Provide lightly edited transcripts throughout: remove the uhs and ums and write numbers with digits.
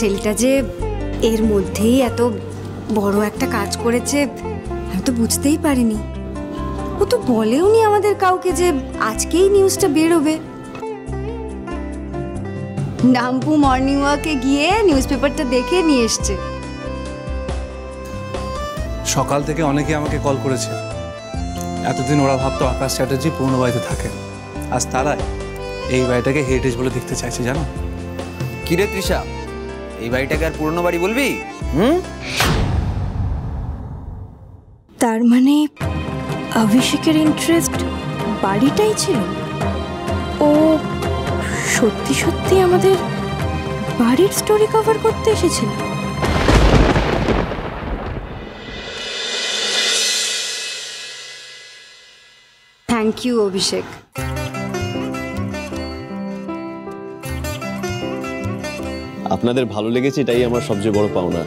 ছেলেটা যে এর মধ্যেই এত বড় একটা কাজ করেছে আমি তো বুঝতেই পারিনি। ও তো বলেওনি আমাদের কাউকে যে আজকেই নিউজটা বেরোবে। নামপু মর্নিং ওয়াকে গিয়ে নিউজ পেপারটা দেখে নিয়ে এসছে। সকাল থেকে অনেকে আমাকে কল করেছে। এতদিন ওরা ভাবতো আকাশ চ্যাটার্জি পুরনো বাড়িতে থাকে, আজ তারা এই বাড়িটাকে হেরিটেজ বলে দেখতে চাইছে। জানো কিরে তৃষা, এই বাড়িটাকে আর পুরনো বাড়ি বলবি? তার মানে অভিষেকের ইন্টারেস্ট বাড়িটাই ছিল। ও সত্যি সত্যি আমাদের বাড়ির স্টোরি কভার করতে এসেছিল। থ্যাংক ইউ অভিষেক। আপনাদের ভালো লেগেছে এটাই আমার সবচেয়ে বড় পাওনা।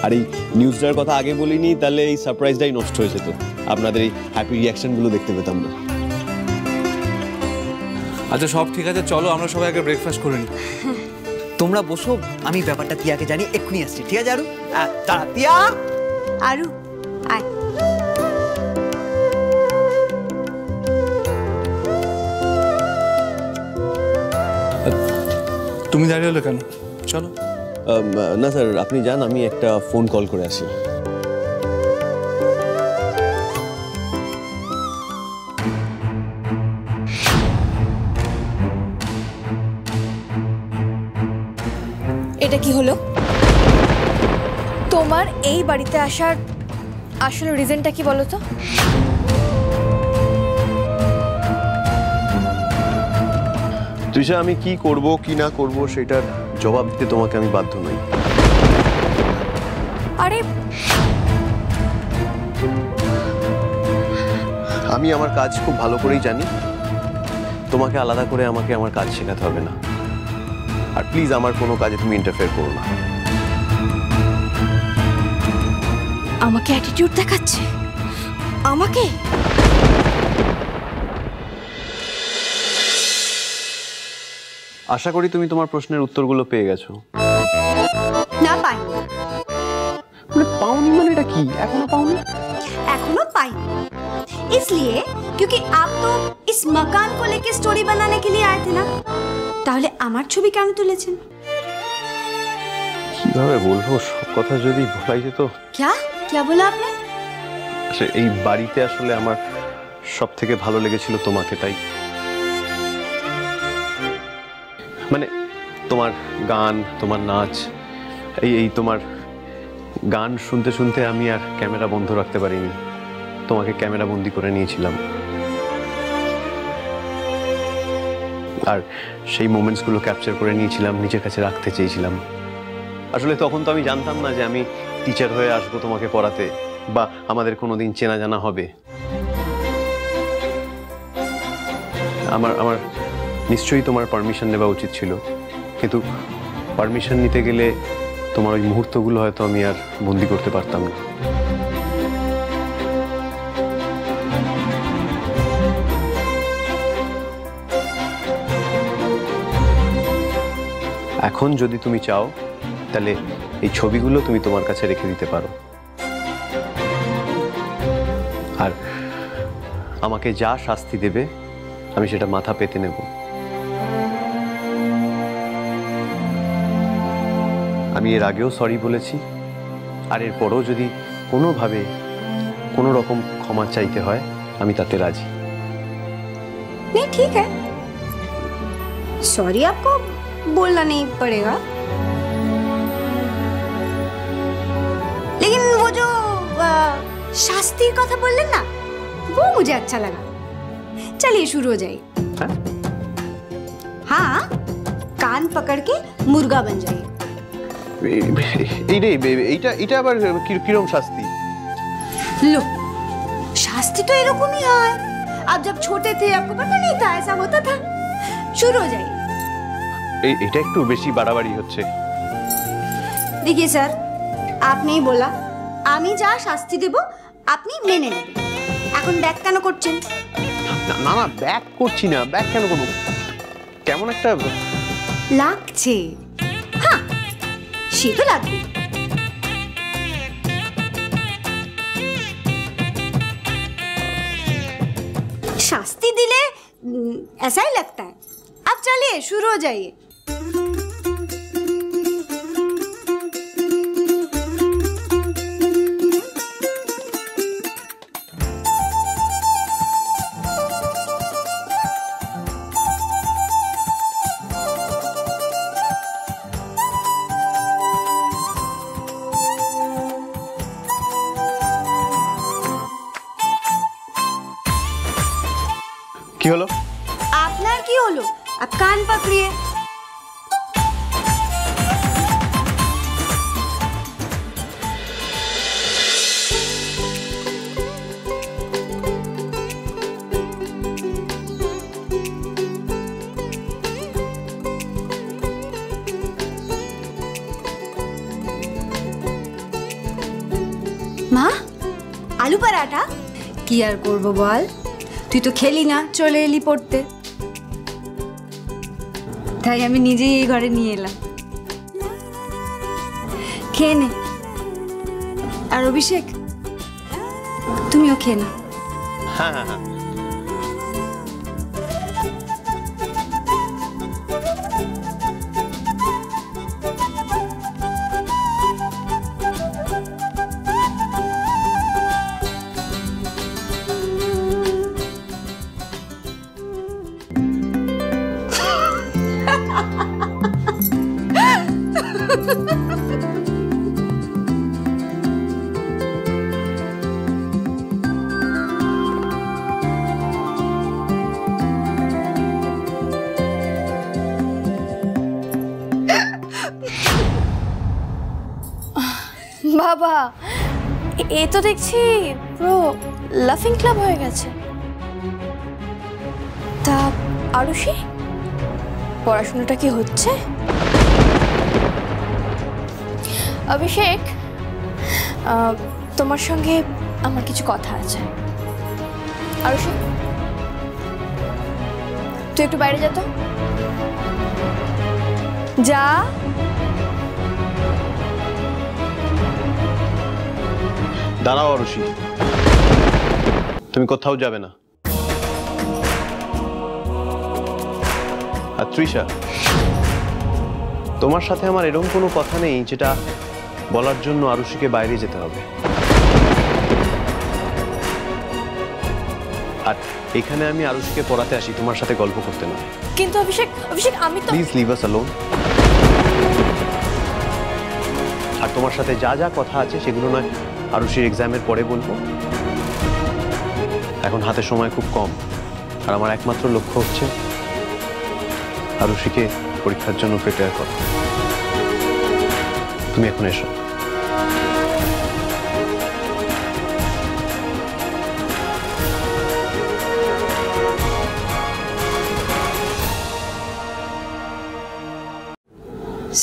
আর এই নিউজটার কথা আগে বলিনি, তাহলে এই সারপ্রাইজটাই নষ্ট হয়ে যেত। আপনাদের এই হ্যাপি রিয়াকশনগুলো দেখতে পেতাম না। আচ্ছা সব ঠিক আছে, চলো আমরা সবাই আগে ব্রেকফাস্ট করে নিই। তোমরা বসো, আমি ব্যাপারটা তিয়াকে জানি, এক্ষুনি আসছি। ঠিক আছে আরু? তিয়া আরু আয়। তুমি দাঁড়িয়ে হলো কেন? চলো। না স্যার, আপনি যান, আমি একটা ফোন কল করে আসি। এটা কি হলো? তোমার এই বাড়িতে আসার আসল রিজনটা কি বলো তো? তৃষা, আমি কি করব কি না করব সেটার জবাব দিতে তোমাকে আমি বাধ্য নই। আরে আমি আমার কাজ খুব ভালো করেই জানি। তোমাকে আলাদা করে আমাকে আমার কাজ শেখাতে হবে না। আর প্লিজ আমার কোনো কাজে তুমি ইন্টারফেয়ার করো না। আমাকে অ্যাটিটিউড দেখাচ্ছে? আমাকে? আশা করি তুমি তোমার প্রশ্নের উত্তরগুলো পেয়ে গেছো। না পাই। মানে পাওনি মানে এটা কি? এখনো পাওনি? एखनो पाई, इसलिए क्योंकि आप तो इस मकान को लेके स्टोरी बनाने के लिए आए थे ना। তাহলে আমার ছবি কেন তুলেছেন? কিভাবে বলবো, সব কথা যদি বলাই যেত। क्या क्या बोला आपने? এই বাড়িতে আসলে আমার সব থেকে ভালো লেগেছিল তোমাকে, তাই মানে তোমার গান, তোমার নাচ, এই তোমার গান শুনতে শুনতে আমি আর ক্যামেরা বন্ধ রাখতে পারিনি। তোমাকে ক্যামেরা বন্দি করে নিয়েছিলাম। আর সেই মোমেন্টসগুলো ক্যাপচার করে নিয়েছিলাম, নিজের কাছে রাখতে চেয়েছিলাম। আসলে তখন তো আমি জানতাম না যে আমি টিচার হয়ে আসবো তোমাকে পড়াতে, বা আমাদের কোনোদিন চেনা জানা হবে। আমার নিশ্চয়ই তোমার পারমিশন নেওয়া উচিত ছিল, কিন্তু পারমিশন নিতে গেলে তোমার ওই মুহূর্তগুলো হয়তো আমি আর বন্দি করতে পারতাম না। এখন যদি তুমি চাও তাহলে এই ছবিগুলো তুমি তোমার কাছে রেখে দিতে পারো। আর আমাকে যা শাস্তি দেবে আমি সেটা মাথা পেতে নেব। আমি এর আগেও সরি বলেছি, আর এরপরও যদি কোনোভাবে কোনো রকম ক্ষমা চাইতে হয় আমি তাতে রাজি। नहीं ठीक है, सॉरी आपको बोलना नहीं पड़ेगा, लेकिन वो जो शास्त्रीय कथा बोललेन ना, वो मुझे अच्छा लगा। चलिए शुरू हो जाइए। हाँ, कान पकड़ के मुर्गा बन जाइए। এইটা আবার কিরকম শাস্তি? लो, शास्त्री तो एरकम ही है। आप जब छोटे थे आपको पता नहीं था ऐसा होता था। शुरू हो जाइए। এটা একটু বেশি বাড়াবাড়ি হচ্ছে। देखिए सर, आपने ही बोला আমি যা শাস্তি দেব আপনি মেনে নেবেন। এখন ব্যাক কেন করছেন? না না, ব্যাক করছি না। ব্যাক কেন করব? কেমন একটা লাগছে। হ্যাঁ, সে তো লাগবে। शास्ति दिले ऐसा ही लगता है। अब चलिए शुरू हो जाइए। কি হলো? আপনার কি হলো? आप कान पकड़िए। মা, আলু পরাঠা? কি আর করবো বল, তুই তো খেলি না, চলে এলি পড়তে, তাই আমি নিজেই এই ঘরে নিয়ে এলাম। খেয়ে নে। আর অভিষেক, তুমিও খেয়ে না। হ্যাঁ হ্যাঁ হ্যাঁ। বাবা, এ তো দেখছি পুরো লাফিং ক্লাব হয়ে গেছে। তা আরুষি, পড়াশোনাটা কি হচ্ছে? অভিষেক, তোমার সঙ্গে আমার কিছু কথা আছে। আরুষি, তুই একটু বাইরে যা তো, যা। দাঁড়াও আরুষি, তুমি কোথাও যাবে না। আর তৃষা, তোমার সাথে আমার এরকম কোনো কথা নেই যেটা বলার জন্য আরুষিকে বাইরে যেতে হবে। আর এখানে আমি আরুষিকে পড়াতে আসি, তোমার সাথে গল্প করতে নয়। কিন্তু অভিষেক, আমি তো প্লিজ লিভ আস অ্যালোন। আর তোমার সাথে যা যা কথা আছে সেগুলো নয় আরুষির এক্সামের পরে বলবো। এখন হাতে সময় খুব কম, আর আমার একমাত্র লক্ষ্য হচ্ছে আরুষিকে পরীক্ষার জন্য প্রিপেয়ার করা। তুমি এখন এসো।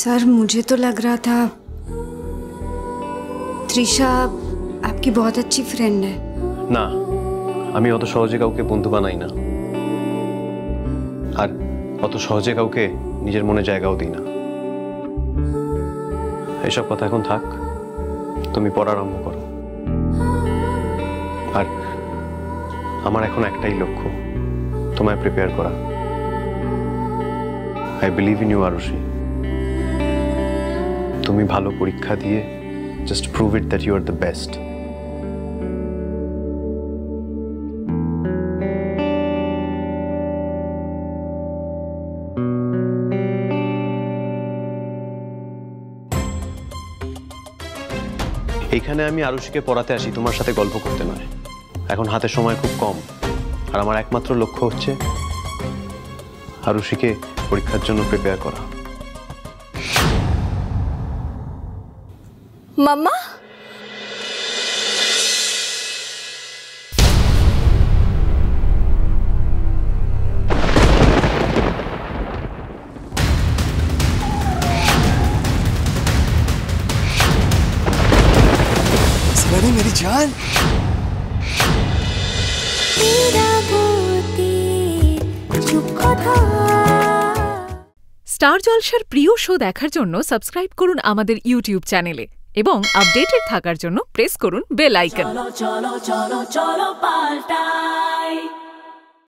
सर, मुझे तो लग रहा था त्रिशा आपकी बहुत अच्छी फ्रेंड है। না, আমি অত সহজে কাউকে বন্ধু বানাই না, আর অত সহজে কাউকে নিজের মনে জায়গাও দিই না। এসব কথা এখন থাক, তুমি পড়া আরম্ভ করো। আর আমার এখন একটাই লক্ষ্য, তোমায় প্রিপেয়ার করা। I believe in you Arushi. তুমি ভালো পরীক্ষা দিয়ে just prove it that you are the best. এইখানে আমি আরুষিকে পড়াতে আসি, তোমার সাথে গল্প করতে নয়। এখন হাতে সময় খুব কম, আর আমার একমাত্র লক্ষ্য হচ্ছে আরুষিকে পরীক্ষার জন্য প্রিপেয়ার করা। মাম্মা, मेरी जान, স্টার জলসার প্রিয় শো দেখার জন্য সাবস্ক্রাইব করুন আমাদের ইউটিউব চ্যানেলে এবং আপডেটেড থাকার জন্য প্রেস করুন বেল আইকন। চলো চলো চলো চলো পাল্টাই